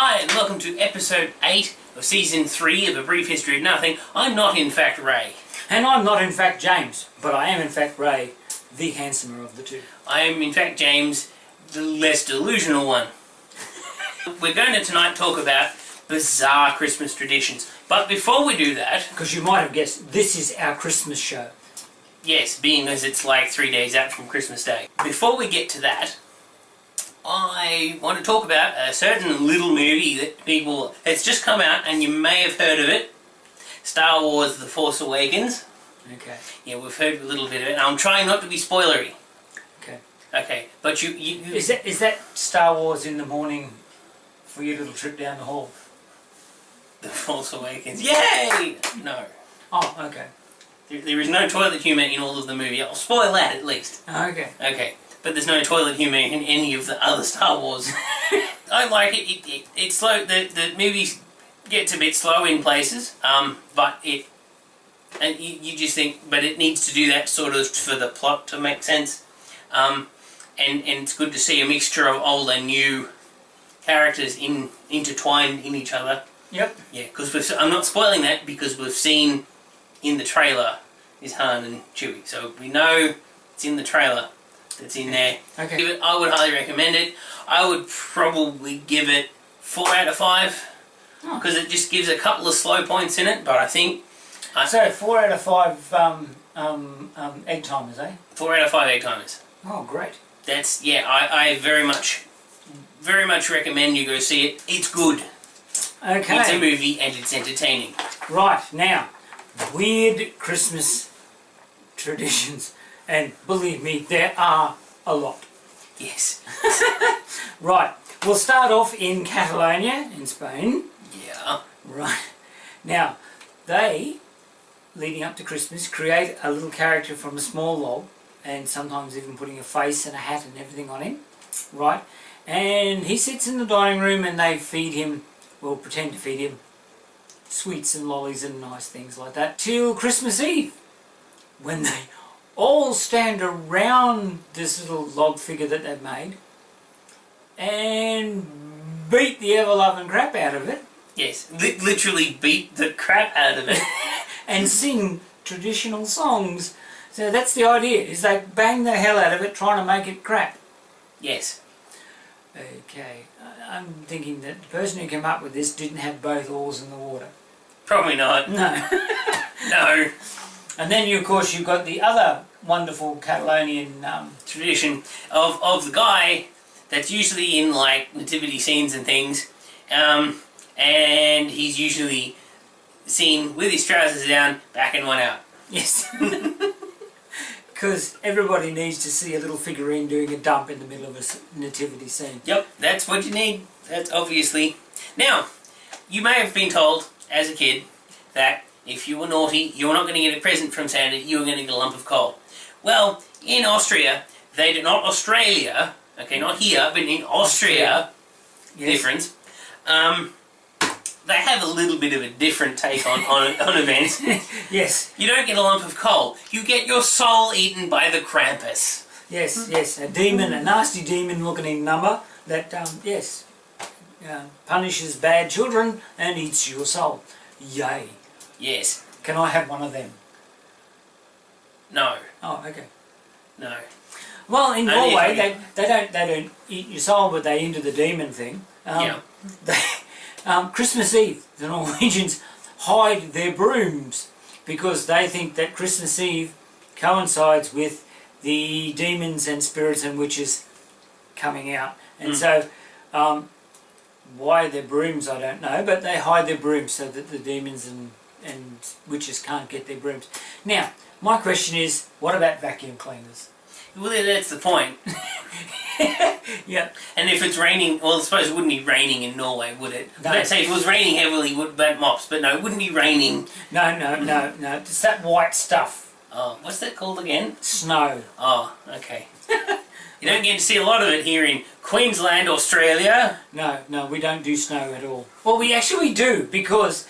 Hi and welcome to episode 8 of season 3 of A Brief History of Nothing. I'm not in fact Ray. And I'm not in fact James, but I am in fact Ray, the handsomer of the two. I am in fact James, the less delusional one. We're going to tonight talk about bizarre Christmas traditions. But before we do that... Because you might have guessed, this is our Christmas show. Yes, being as it's like 3 days out from Christmas Day. Before we get to that, I want to talk about a certain little movie that people... It's just come out and you may have heard of it. Star Wars The Force Awakens. Okay. Yeah, we've heard a little bit of it. I'm trying not to be spoilery. Okay. Okay, but you... Is that Star Wars in the morning for your little trip down the hall? The Force Awakens. Yay! No. Oh, okay. There is no toilet humour in all of the movie. I'll spoil that at least. Okay. Okay. But there's no toilet humour in any of the other Star Wars. I like it. It's slow. The movie gets a bit slow in places, but it... And you just think, but it needs to do that sort of for the plot to make sense. And it's good to see a mixture of old and new characters intertwined in each other. Yep. Yeah, because I'm not spoiling that because we've seen in the trailer is Han and Chewie. So we know it's in the trailer that's in there. Okay. I would highly recommend it. I would probably give it 4 out of 5 because it just gives a couple of slow points in it, but I think... So 4 out of 5 egg timers, eh? 4 out of 5 egg timers. Oh, great. That's, yeah, I very much recommend you go see it. It's good. Okay. It's a movie and it's entertaining. Right, now, weird Christmas traditions. And believe me, there are a lot. Yes. Right, we'll start off in Catalonia, in Spain. Yeah. Right. Now, they, leading up to Christmas, create a little character from a small log, and sometimes even putting a face and a hat and everything on him. Right. And he sits in the dining room and they feed him, well, pretend to feed him, sweets and lollies and nice things like that, till Christmas Eve, when they all stand around this little log figure that they've made and beat the ever-loving crap out of it. Yes, literally beat the crap out of it. And sing traditional songs. So that's the idea, is they bang the hell out of it trying to make it crap. Yes. Okay, I'm thinking that the person who came up with this didn't have both oars in the water. Probably not. No. No. And then, of course, you've got the other wonderful Catalonian tradition of the guy that's usually in, like, nativity scenes and things, and he's usually seen with his trousers down, backing one out. Yes. Because everybody needs to see a little figurine doing a dump in the middle of a nativity scene. Yep, that's what you need. That's obviously. Now, you may have been told as a kid that if you were naughty, you were not going to get a present from Santa, you were going to get a lump of coal. Well, in Austria, they do not Australia, okay, not here, but in Austria, yes. Difference, they have a little bit of a different take on events. Yes. You don't get a lump of coal, you get your soul eaten by the Krampus. Yes, yes, a demon, a nasty demon looking number that, yes, punishes bad children and eats your soul. Yay. Yes. Can I have one of them? No. Oh, okay. No. Well, in Norway, they don't eat your soul, but they into the demon thing. Yeah. Christmas Eve, the Norwegians hide their brooms because they think that Christmas Eve coincides with the demons and spirits and witches coming out. And so, why their brooms, I don't know, but they hide their brooms so that the demons and witches can't get their brooms. Now, my question is, what about vacuum cleaners? Well, that's the point. Yeah. And if it's raining, well, I suppose it wouldn't be raining in Norway, would it? No. Let's say if it was raining heavily, would that mops? But no, it wouldn't be raining. No. It's that white stuff. Oh, what's that called again? Snow. Oh, okay. You don't get to see a lot of it here in Queensland, Australia. No, we don't do snow at all. Well, we actually do, because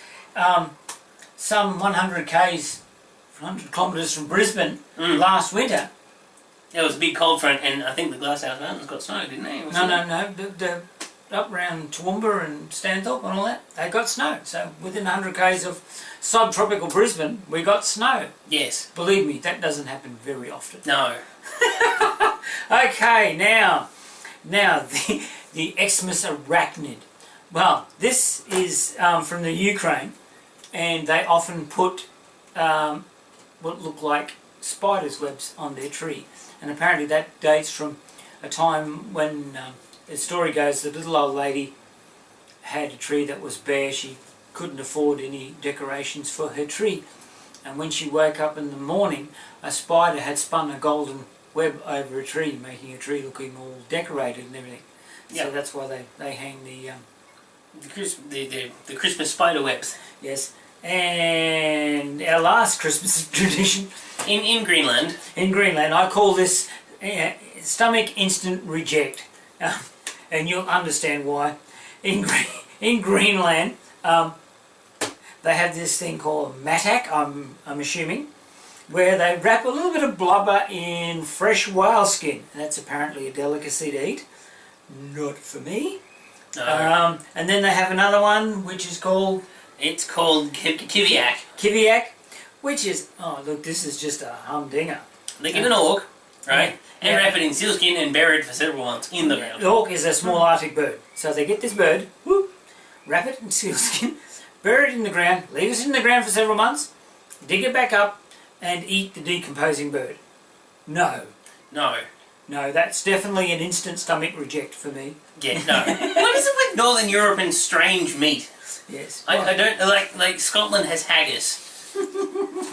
some 100 kilometres from Brisbane last winter, There was a big cold front, and I think the Glasshouse Mountains got snow, didn't they? No. up around Toowoomba and Stanthorpe and all that, they got snow. So within 100 k's of subtropical Brisbane, we got snow. Yes. Believe me, that doesn't happen very often. No. Okay, now the Xmas arachnid. Well, this is from the Ukraine, and they often put what look like spiders' webs on their tree. And apparently that dates from a time when, the story goes, the little old lady had a tree that was bare. She couldn't afford any decorations for her tree. And when she woke up in the morning, a spider had spun a golden web over a tree, making a tree looking all decorated and everything. Yep. So that's why they hang the Christmas spider webs. yes. And our last Christmas tradition In Greenland. in Greenland, I call this stomach instant reject, and you'll understand why. In Greenland, they have this thing called matak. I'm assuming, where they wrap a little bit of blubber in fresh whale skin. That's apparently a delicacy to eat. Not for me. No. And then they have another one which is called... It's called kiviak. Kiviak, which is... Oh, look, this is just a humdinger. They give an orc, right? Yeah. And wrap it in sealskin and bury it for several months in the ground. The auk is a small Arctic bird. So they get this bird, whoop, wrap it in sealskin, bury it in the ground, leave it in the ground for several months, dig it back up, and eat the decomposing bird. No. No. No, that's definitely an instant stomach reject for me. Yeah, no. What is it with Northern Europe and strange meat? Yes. I don't like Scotland has haggis.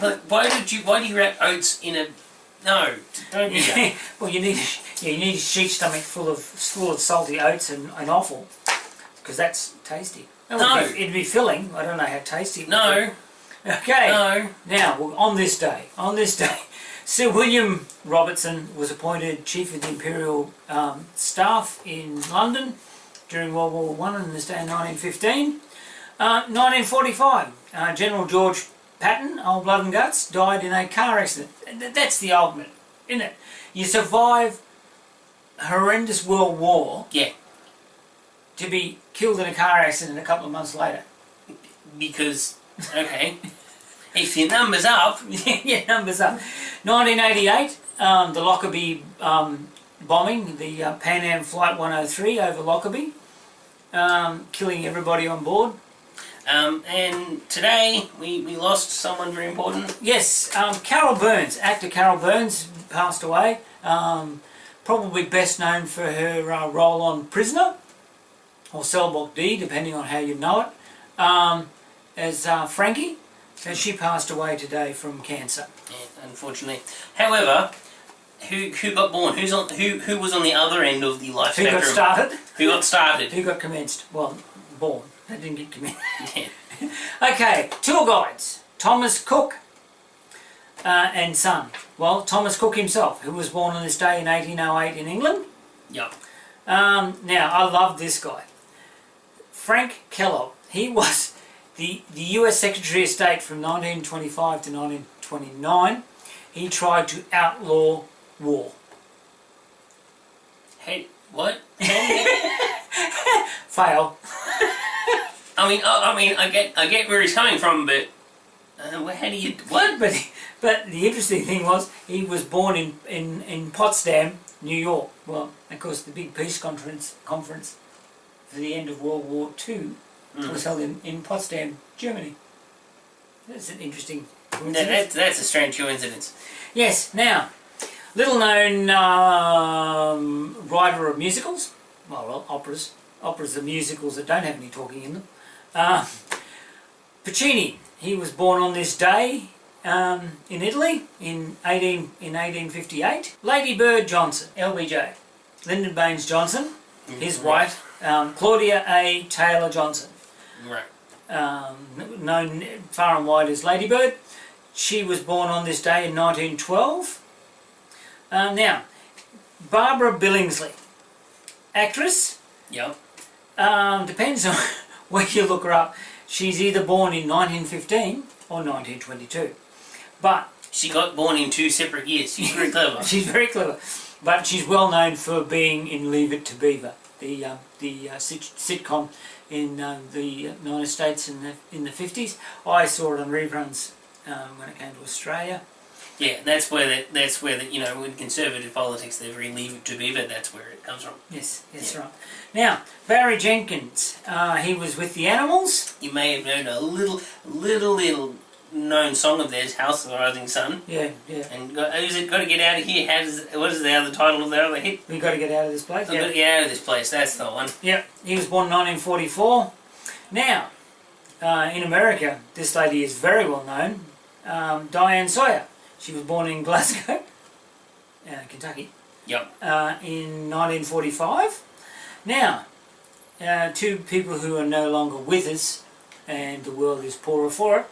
Like, why do you wrap oats in a... No, don't do that. Well, you need a sheep stomach full of salty oats and offal, because that's tasty. No. It'd be filling. I don't know how tasty it would No. be. Okay. No. Now, on this day, Sir William Robertson was appointed Chief of the Imperial Staff in London during World War I, and this day in 1915. 1945, General George Patton, old blood and guts, died in a car accident. That's the ultimate, isn't it? You survive a horrendous world war, Yeah. to be killed in a car accident a couple of months later. Because, okay, if your number's up... Yeah, numbers up. 1988, the Lockerbie bombing, the Pan Am Flight 103 over Lockerbie, killing everybody on board. And today we lost someone very important. Yes, Carol Burns, actor Carol Burns, passed away. Probably best known for her role on Prisoner, or Cell Block D, depending on how you know it, as Frankie. And she passed away today from cancer. Yeah, unfortunately. However, who got born? Who was on the other end of the life spectrum? Who got started? Who got started? Who got commenced? Well, born. They didn't get commenced. Yeah. Okay, tour guides. Thomas Cook and son. Well, Thomas Cook himself, who was born on this day in 1808 in England. Yep. Now, I love this guy. Frank Kellogg. He was the US Secretary of State from 1925 to 1929. He tried to outlaw war. Hey, what? Fail. I mean, I get where he's coming from, but how do you what? But the interesting thing was he was born in Potsdam, New York. Well, of course, the big peace conference for the end of World War II was held in Potsdam, Germany. That's an interesting coincidence. That's a strange coincidence. Yes. Now, little known writer of musicals. Well, operas. Operas are musicals that don't have any talking in them. Puccini. He was born on this day in Italy in 1858. Lady Bird Johnson, LBJ. Lyndon Baines Johnson, his wife, Claudia A. Taylor Johnson. Right. Known far and wide as Lady Bird. She was born on this day in 1912. Now, Barbara Billingsley, actress. Yep. Depends on where you look her up. She's either born in 1915 or 1922. But she got born in 2 separate years. She's very clever. She's very clever. But she's well known for being in Leave It to Beaver, the sitcom in the United States in the 50s. I saw it on reruns when it came to Australia. Yeah, that's where in conservative politics they're very leave it to beaver. That's where it comes from. Yes, that's right. Now, Barry Jenkins, he was with the Animals. You may have known a little known song of theirs, House of the Rising Sun. Yeah. And who's it got to get out of here? What is the other title of their other hit? We got to get out of this place. Got to get out of this place. That's the one. Yep. He was born in 1944. Now, in America, this lady is very well known. Diane Sawyer. She was born in Glasgow, Kentucky. Yep. In 1945. Now, two people who are no longer with us, and the world is poorer for it.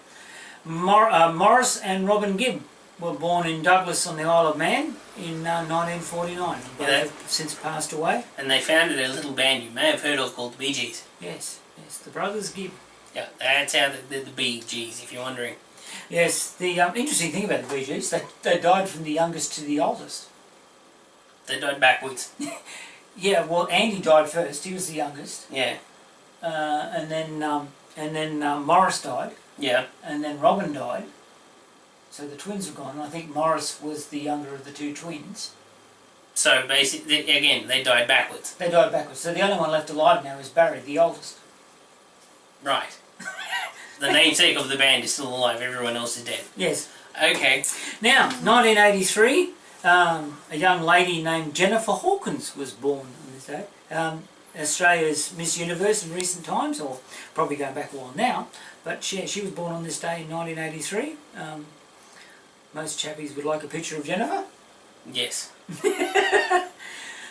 Morris and Robin Gibb were born in Douglas on the Isle of Man in 1949. Both have since passed away. And they founded a little band you may have heard of called the Bee Gees. Yes, the Brothers Gibb. Yeah, that's how the Bee Gees, if you're wondering. Yes, the interesting thing about the Bee Gees, they died from the youngest to the oldest. They died backwards. Yeah, well, Andy died first. He was the youngest. Yeah. And then Morris died. Yeah. And then Robin died. So the twins were gone. I think Morris was the younger of the two twins. So basically, again, they died backwards. They died backwards. So the only one left alive now is Barry, the oldest. Right. The namesake of the band is still alive. Everyone else is dead. Yes. Okay. Now, 1983, a young lady named Jennifer Hawkins was born on this day. Australia's Miss Universe in recent times, or probably going back a while now, but she was born on this day in 1983. Most chappies would like a picture of Jennifer. Yes.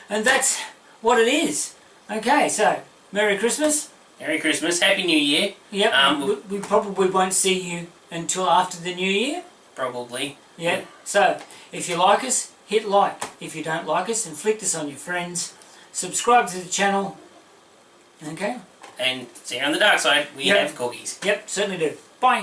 And that's what it is. Okay, so, Merry Christmas. Merry Christmas. Happy New Year. Yep, we probably won't see you until after the New Year. Probably. Yeah. So, if you like us, hit like. If you don't like us, inflict us on your friends. Subscribe to the channel. Okay? And see you on the dark side, we have cookies. Yep, certainly do. Bye.